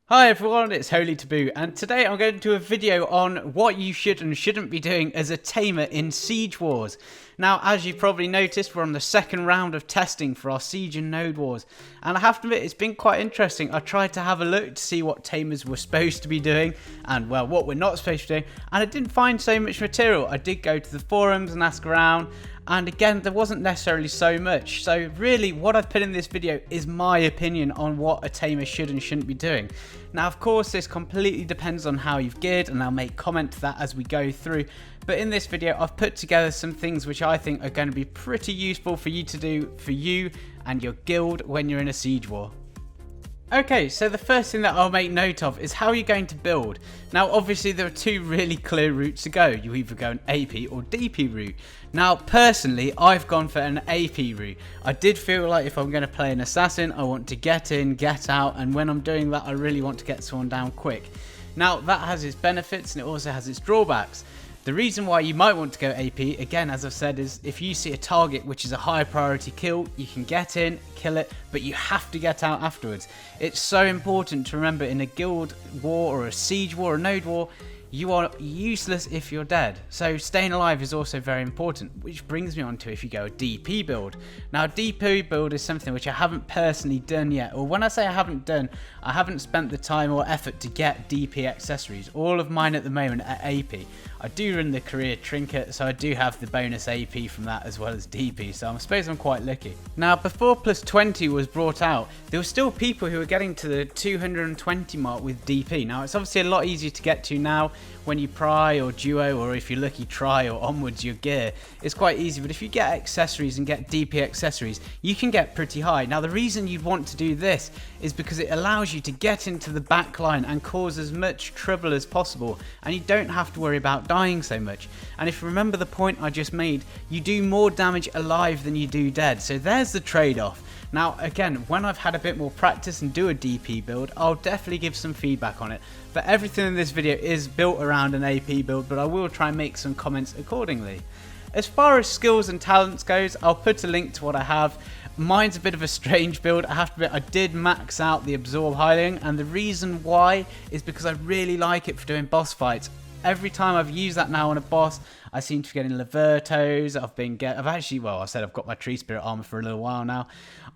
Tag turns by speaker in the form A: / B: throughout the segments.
A: Hi everyone, it's Holytaboo, and today I'm going to do a video on what you should and shouldn't be doing as a tamer in Siege Wars. Now, as you've probably noticed, we're on the second round of testing for our Siege and Node Wars, and I have to admit, it's been quite interesting. I tried to have a look to see what tamers were supposed to be doing, and well, what we're not supposed to be doing, and I didn't find so much material. I did go to the forums and ask around, and again, there wasn't necessarily so much. So really, what I've put in this video is my opinion on what a tamer should and shouldn't be doing. Now, of course, this completely depends on how you've geared, and I'll make comment to that as we go through. But in this video, I've put together some things which I think are going to be pretty useful for you to do for you and your guild when you're in a siege war. Okay, so the first thing that I'll make note of is how you're going to build. Now, obviously, there are two really clear routes to go. You either go an AP or DP route. Now, personally, I've gone for an AP route. I did feel like if I'm going to play an assassin, I want to get in, get out, and when I'm doing that, I really want to get someone down quick. Now, that has its benefits and it also has its drawbacks. The reason why you might want to go AP, again, as I've said, is if you see a target which is a high priority kill, you can get in, kill it, but you have to get out afterwards. It's so important to remember in a guild war or a siege war or a node war, you are useless if you're dead. So staying alive is also very important, which brings me on to if you go a DP build. Now, DP build is something which I haven't personally done yet, or when I say I haven't done, I haven't spent the time or effort to get DP accessories. All of mine at the moment are AP. I do run the career trinket, so I do have the bonus AP from that as well as DP, so I suppose I'm quite lucky. Now, before plus 20 was brought out, there were still people who were getting to the 220 mark with DP. Now, it's obviously a lot easier to get to now when you pry or duo, or if you're lucky try or onwards your gear. It's quite easy, but if you get accessories and get DP accessories, you can get pretty high. Now, the reason you'd want to do this is because it allows you to get into the back line and cause as much trouble as possible, and you don't have to worry about dying so much. And if you remember the point I just made, you do more damage alive than you do dead, so there's the trade-off. Now, again, when I've had a bit more practice and do a DP build, I'll definitely give some feedback on it. But everything in this video is built around an AP build, but I will try and make some comments accordingly. As far as skills and talents goes, I'll put a link to what I have. Mine's a bit of a strange build. I have to admit, I did max out the Absorb Highling, and the reason why is because I really like it for doing boss fights. Every time I've used that now on a boss, I seem to be getting Lavertos. I've got my Tree Spirit armor for a little while now.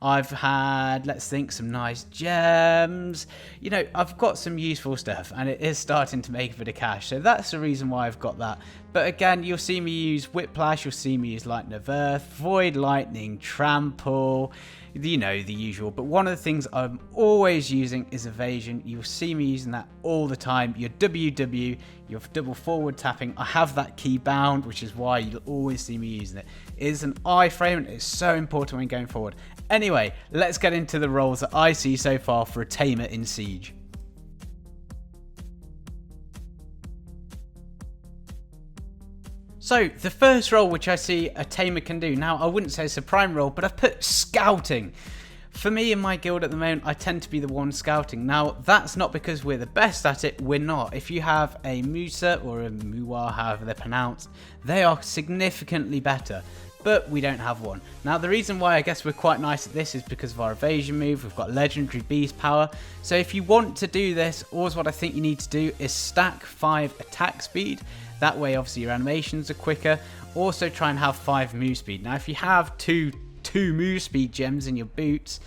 A: I've had, let's think, some nice gems. You know, I've got some useful stuff, and it is starting to make a bit of cash. So that's the reason why I've got that. But again, you'll see me use Whiplash, you'll see me use Lightning of Earth, Void Lightning, Trample, you know, the usual. But one of the things I'm always using is Evasion. You'll see me using that all the time. Your WW, your double forward tapping, I have that key bound, which is why you'll always see me using it. It is an iframe, and it's so important when going forward. Anyway, let's get into the roles that I see so far for a tamer in Siege. So, the first role which I see a tamer can do, now I wouldn't say it's a prime role, but I've put scouting. For me in my guild at the moment, I tend to be the one scouting. Now, that's not because we're the best at it, we're not. If you have a Musa or a Muwa, however they're pronounced, they are significantly better, but we don't have one. Now, the reason why I guess we're quite nice at this is because of our evasion move. We've got legendary beast power. So if you want to do this, always what I think you need to do is stack 5 attack speed. That way, obviously, your animations are quicker. Also, try and have 5 move speed. Now, if you have two move speed gems in your boots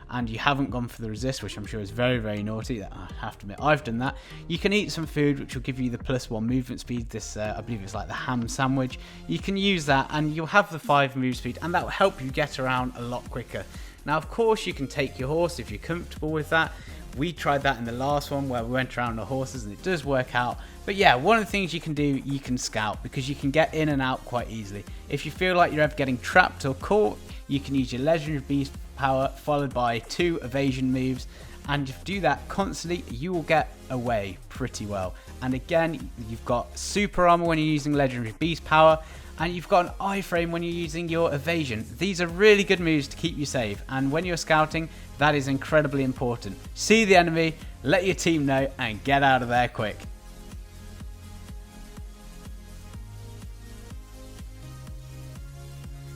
A: and you haven't gone for the resist, which I'm sure is very, very naughty, I have to admit I've done that, you can eat some food which will give you the +1 movement speed. This I believe it's like the ham sandwich. You can use that and you'll have the 5 move speed, and that will help you get around a lot quicker. Now, of course, you can take your horse if you're comfortable with that. We tried that in the last one where we went around the horses, and it does work out. But yeah, one of the things you can do, you can scout, because you can get in and out quite easily. If you feel like you're ever getting trapped or caught, you can use your legendary beast power followed by 2 evasion moves, and if you do that constantly, you will get away pretty well. And again, you've got super armor when you're using legendary beast power, and you've got an iframe when you're using your evasion. These are really good moves to keep you safe, and when you're scouting, that is incredibly important. See the enemy, let your team know, and get out of there quick.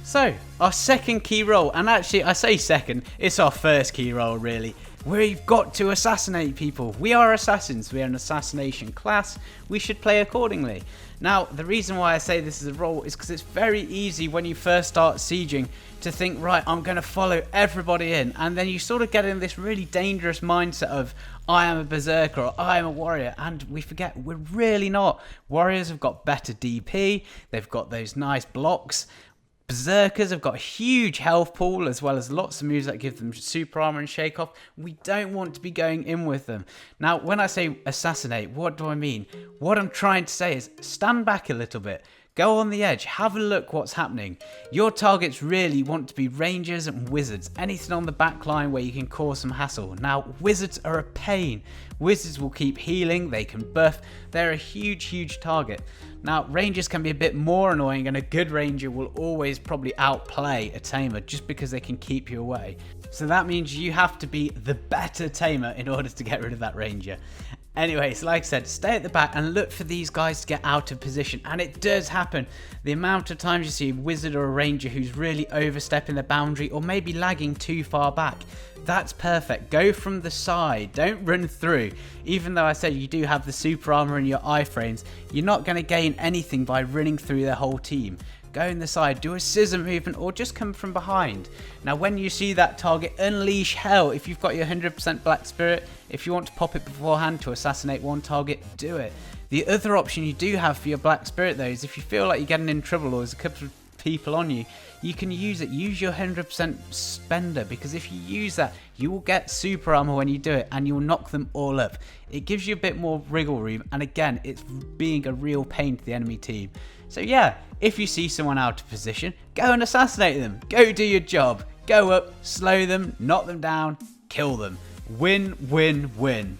A: So, our second key role, and actually I say second, it's our first key role really, we've got to assassinate people. We are assassins, we are an assassination class, we should play accordingly. Now, the reason why I say this is a role is because it's very easy when you first start sieging to think, right, I'm going to follow everybody in, and then you sort of get in this really dangerous mindset of, I am a berserker or I am a warrior, and we forget we're really not. Warriors have got better DP, they've got those nice blocks. Berserkers have got a huge health pool as well as lots of moves that give them super armor and shake off. We don't want to be going in with them. Now, when I say assassinate, what do I mean? What I'm trying to say is stand back a little bit. Go on the edge, have a look what's happening. Your targets really want to be rangers and wizards, anything on the back line where you can cause some hassle. Now, wizards are a pain. Wizards will keep healing, they can buff, they're a huge target. Now, rangers can be a bit more annoying, and a good ranger will always probably outplay a tamer just because they can keep you away. So that means you have to be the better tamer in order to get rid of that ranger. Anyways, like I said, stay at the back and look for these guys to get out of position, and it does happen. The amount of times you see a wizard or a ranger who's really overstepping the boundary or maybe lagging too far back, that's perfect. Go from the side, don't run through. Even though I said you do have the super armor in your iframes, you're not going to gain anything by running through their whole team. Go in the side, do a scissor movement, or just come from behind. Now, when you see that target, unleash hell. If you've got your 100% Black Spirit, if you want to pop it beforehand to assassinate one target, do it. The other option you do have for your Black Spirit, though, is if you feel like you're getting in trouble or there's a couple of people on you, you can use it. Use your 100% spender, because if you use that, you will get super armor when you do it, and you'll knock them all up. It gives you a bit more wriggle room, and again, it's being a real pain to the enemy team. So yeah, if you see someone out of position, go and assassinate them. Go do your job. Go up, slow them, knock them down, kill them. Win, win, win.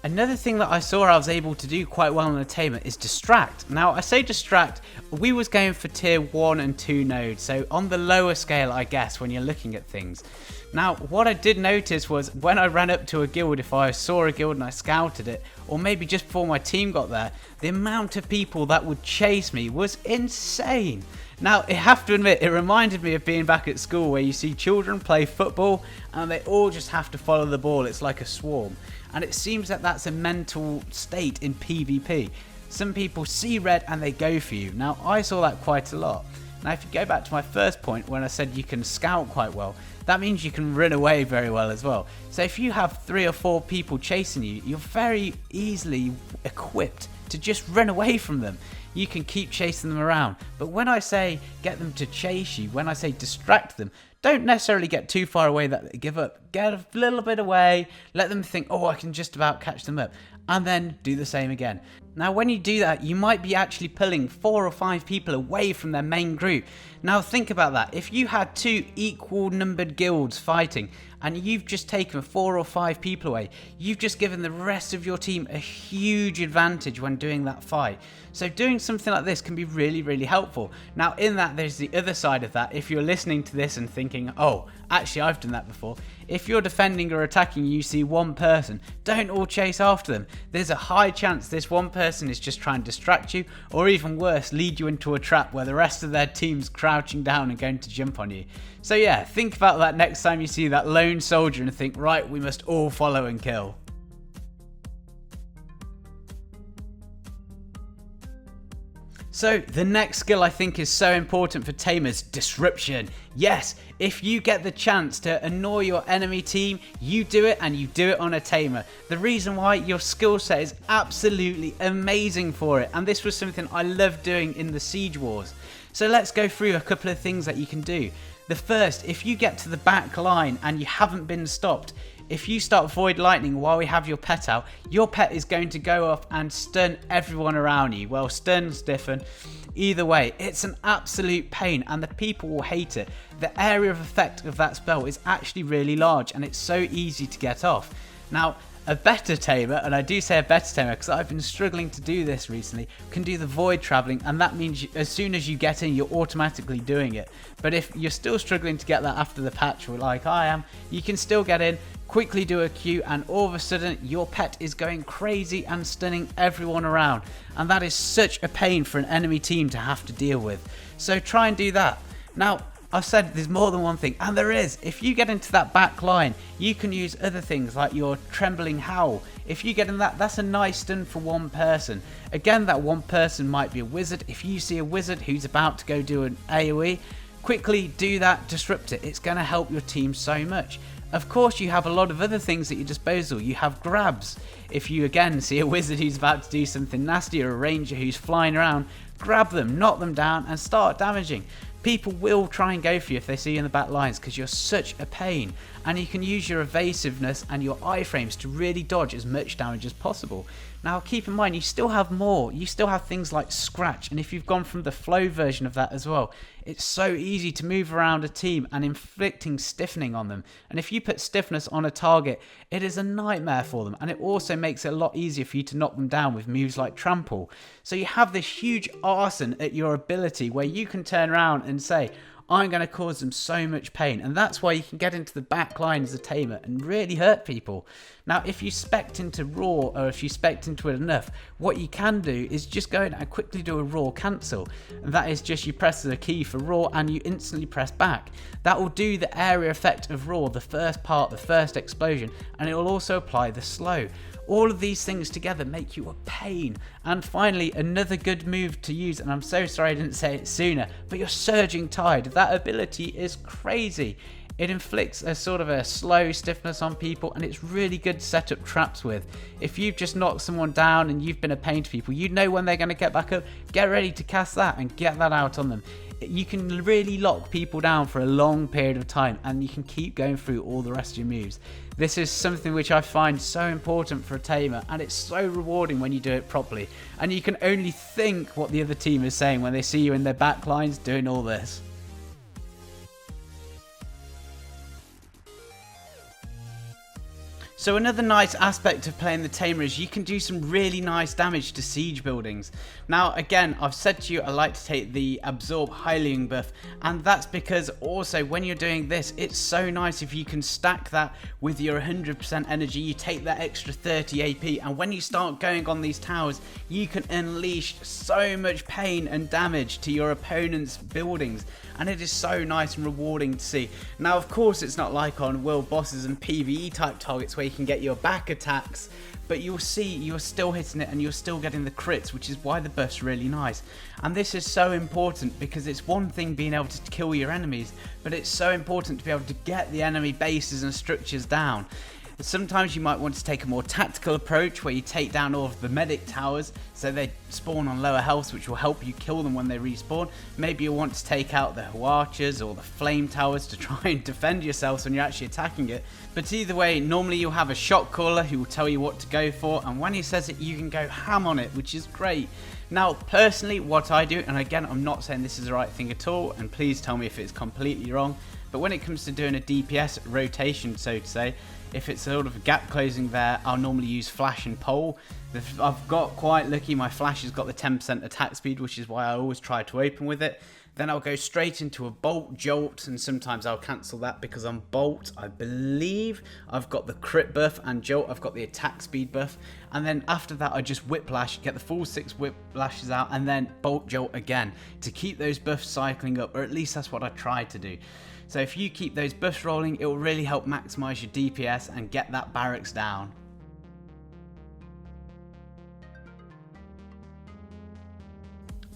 A: Another thing that I saw I was able to do quite well on the Tamer is distract. Now, I say distract, we was going for tier 1 and 2 nodes, so on the lower scale, I guess, when you're looking at things. Now, what I did notice was when I ran up to a guild, if I saw a guild and I scouted it, or maybe just before my team got there, the amount of people that would chase me was insane. Now, I have to admit, it reminded me of being back at school where you see children play football and they all just have to follow the ball. It's like a swarm. And it seems that that's a mental state in PvP. Some people see red and they go for you. Now, I saw that quite a lot. Now, if you go back to my first point when I said you can scout quite well, that means you can run away very well as well. So if you have 3 or 4 people chasing you, you're very easily equipped to just run away from them. You can keep chasing them around. But when I say get them to chase you, when I say distract them, don't necessarily get too far away that they give up. Get a little bit away, let them think, oh, I can just about catch them up, and then do the same again. Now, when you do that, you might be actually pulling 4 or 5 people away from their main group. Now, think about that. If you had 2 equal numbered guilds fighting, and you've just taken 4 or 5 people away, you've just given the rest of your team a huge advantage when doing that fight. So doing something like this can be really, really helpful. Now, in that, there's the other side of that. If you're listening to this and thinking, oh, actually, I've done that before. If you're defending or attacking, you see one person, don't all chase after them. There's a high chance this one person is just trying to distract you, or even worse, lead you into a trap where the rest of their team's crouching down and going to jump on you. So yeah, think about that next time you see that lone soldier and think, right, we must all follow and kill. So the next skill I think is so important for Tamers, disruption. Yes, if you get the chance to annoy your enemy team, you do it, and you do it on a Tamer. The reason why, your skill set is absolutely amazing for it, and this was something I loved doing in the Siege Wars. So let's go through a couple of things that you can do. The first, if you get to the back line and you haven't been stopped, if you start Void Lightning while we have your pet out, your pet is going to go off and stun everyone around you. Well, stun's different. Either way, it's an absolute pain and the people will hate it. The area of effect of that spell is actually really large and it's so easy to get off. Now, a better Tamer, and I do say a better Tamer because I've been struggling to do this recently, can do the Void Travelling, and that means as soon as you get in, you're automatically doing it. But if you're still struggling to get that after the patch, like I am, you can still get in, quickly do a Q, and all of a sudden your pet is going crazy and stunning everyone around. And that is such a pain for an enemy team to have to deal with. So try and do that. Now, I've said there's more than one thing, and there is. If you get into that back line, you can use other things like your Trembling Howl. If you get in that, that's a nice stun for one person. Again, that one person might be a wizard. If you see a wizard who's about to go do an AoE, quickly do that, disrupt it. It's going to help your team so much. Of course, you have a lot of other things at your disposal. You have grabs. If you again see a wizard who's about to do something nasty or a ranger who's flying around, grab them, knock them down and start damaging. People will try and go for you if they see you in the back lines because you're such a pain, and you can use your evasiveness and your iframes to really dodge as much damage as possible. Now keep in mind, you still have more. You still have things like Scratch, and if you've gone from the flow version of that as well, it's so easy to move around a team and inflicting stiffening on them. And if you put stiffness on a target, it is a nightmare for them, and it also makes it a lot easier for you to knock them down with moves like Trample. So you have this huge arsenal at your ability where you can turn around and say, I'm going to cause them so much pain, and that's why you can get into the back line as a tamer and really hurt people. Now, if you spect into raw, or if you spect into it enough, what you can do is just go in and quickly do a raw cancel, and that is just you press the key for raw and you instantly press back. That will do the area effect of raw, the first part, the first explosion, and it will also apply the slow. All of these things together make you a pain. And finally, another good move to use, and I'm so sorry I didn't say it sooner, but your Surging Tide. That ability is crazy. It inflicts a sort of a slow stiffness on people, and it's really good to set up traps with. If you've just knocked someone down and you've been a pain to people, you know when they're going to get back up, get ready to cast that and get that out on them. You can really lock people down for a long period of time, and you can keep going through all the rest of your moves. This is something which I find so important for a tamer, and it's so rewarding when you do it properly, and you can only think what the other team is saying when they see you in their back lines doing all this. So another nice aspect of playing the Tamer is you can do some really nice damage to siege buildings. Now again, I've said to you I like to take the Absorb Hylian buff, and that's because also when you're doing this, it's so nice if you can stack that with your 100% energy. You take that extra 30 AP, and when you start going on these towers, you can unleash so much pain and damage to your opponent's buildings, and it is so nice and rewarding to see. Now of course it's not like on world bosses and PvE type targets where you can get your back attacks, but you'll see you're still hitting it and you're still getting the crits, which is why the buff's really nice. And this is so important because it's one thing being able to kill your enemies, but it's so important to be able to get the enemy bases and structures down. Sometimes you might want to take a more tactical approach where you take down all of the medic towers so they spawn on lower health, which will help you kill them when they respawn. Maybe you want to take out the archers or the flame towers to try and defend yourselves when you're actually attacking it. But either way, normally you'll have a shot caller who will tell you what to go for, and when he says it, you can go ham on it, which is great. Now personally, what I do, and again I'm not saying this is the right thing at all, and please tell me if it's completely wrong, but when it comes to doing a DPS rotation, so to say, if it's sort of a gap closing there, I'll normally use Flash and Pole. I've got quite lucky, my Flash has got the 10% attack speed, which is why I always try to open with it. Then I'll go straight into a Bolt, Jolt, and sometimes I'll cancel that because on Bolt, I believe I've got the crit buff, and Jolt, I've got the attack speed buff. And then after that, I just Whiplash, get the full 6 Whiplashes out, and then Bolt, Jolt again to keep those buffs cycling up, or at least that's what I try to do. So if you keep those buffs rolling, it will really help maximize your DPS and get that barracks down.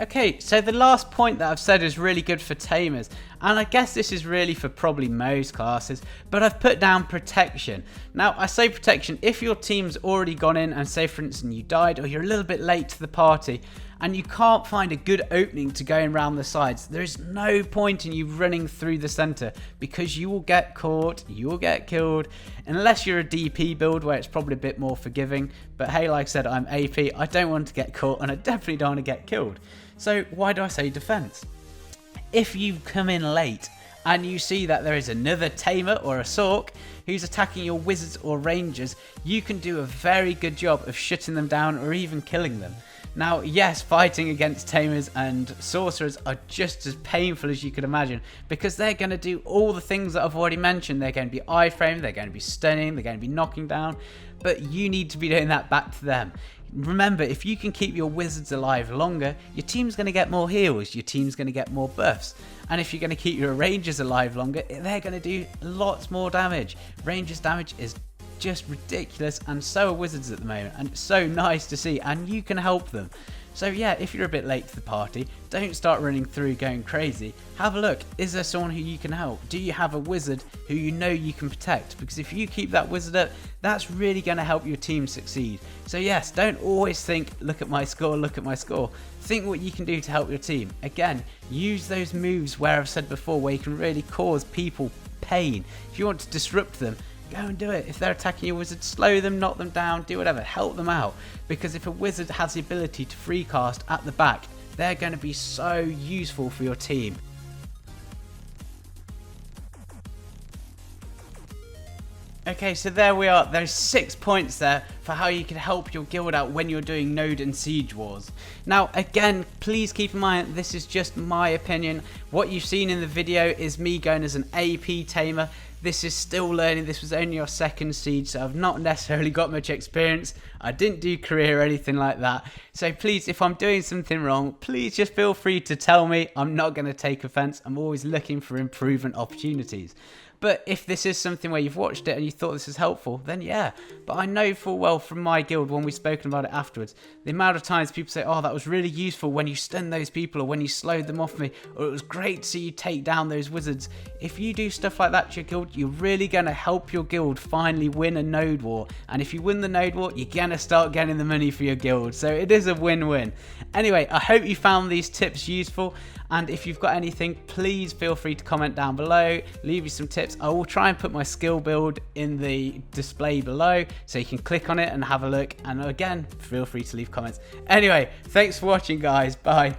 A: Okay, so the last point that I've said is really good for tamers, and I guess this is really for probably most classes, but I've put down protection. Now I say protection if your team's already gone in and say for instance you died, or you're a little bit late to the party and you can't find a good opening to go around the sides, there is no point in you running through the center because you will get caught, you will get killed, unless you're a DP build where it's probably a bit more forgiving. But hey, like I said, I'm AP, I don't want to get caught and I definitely don't want to get killed. So why do I say defense? If you come in late and you see that there is another Tamer or a Sork who's attacking your wizards or rangers, you can do a very good job of shutting them down or even killing them. Now, yes, fighting against Tamers and Sorcerers are just as painful as you could imagine because they're going to do all the things that I've already mentioned. They're going to be iframe, they're going to be stunning, they're going to be knocking down, but you need to be doing that back to them. Remember, if you can keep your wizards alive longer, your team's going to get more heals, your team's going to get more buffs. And if you're going to keep your rangers alive longer, they're going to do lots more damage. Rangers damage is just ridiculous, and so are wizards at the moment, and it's so nice to see, and you can help them. So yeah, if you're a bit late to the party, don't start running through going crazy. Have a look, is there someone who you can help? Do you have a wizard who you know you can protect? Because if you keep that wizard up, that's really going to help your team succeed. So yes, don't always think, look at my score, look at my score. Think what you can do to help your team. Again, use those moves where I've said before, where you can really cause people pain. If you want to disrupt them, go and do it. If they're attacking your wizard, slow them, knock them down, do whatever, help them out. Because if a wizard has the ability to free cast at the back, they're going to be so useful for your team. Okay, so there we are. There's 6 points there for how you can help your guild out when you're doing node and siege wars. Now, again, please keep in mind this is just my opinion. What you've seen in the video is me going as an AP tamer. This is still learning. This was only our second siege, so I've not necessarily got much experience. I didn't do career or anything like that. So please, if I'm doing something wrong, please just feel free to tell me. I'm not going to take offense. I'm always looking for improvement opportunities. But if this is something where you've watched it and you thought this is helpful, then yeah. But I know full well from my guild when we've spoken about it afterwards, the amount of times people say, oh, that was really useful when you stunned those people or when you slowed them off me, or it was great to see you take down those wizards. If you do stuff like that to your guild, you're really going to help your guild finally win a node war. And if you win the node war, you're going to start getting the money for your guild. So it is a win-win. Anyway, I hope you found these tips useful. And if you've got anything, please feel free to comment down below, leave me some tips. I will try and put my skill build in the display below so you can click on it and have a look. And again, feel free to leave comments. Anyway, thanks for watching, guys. Bye.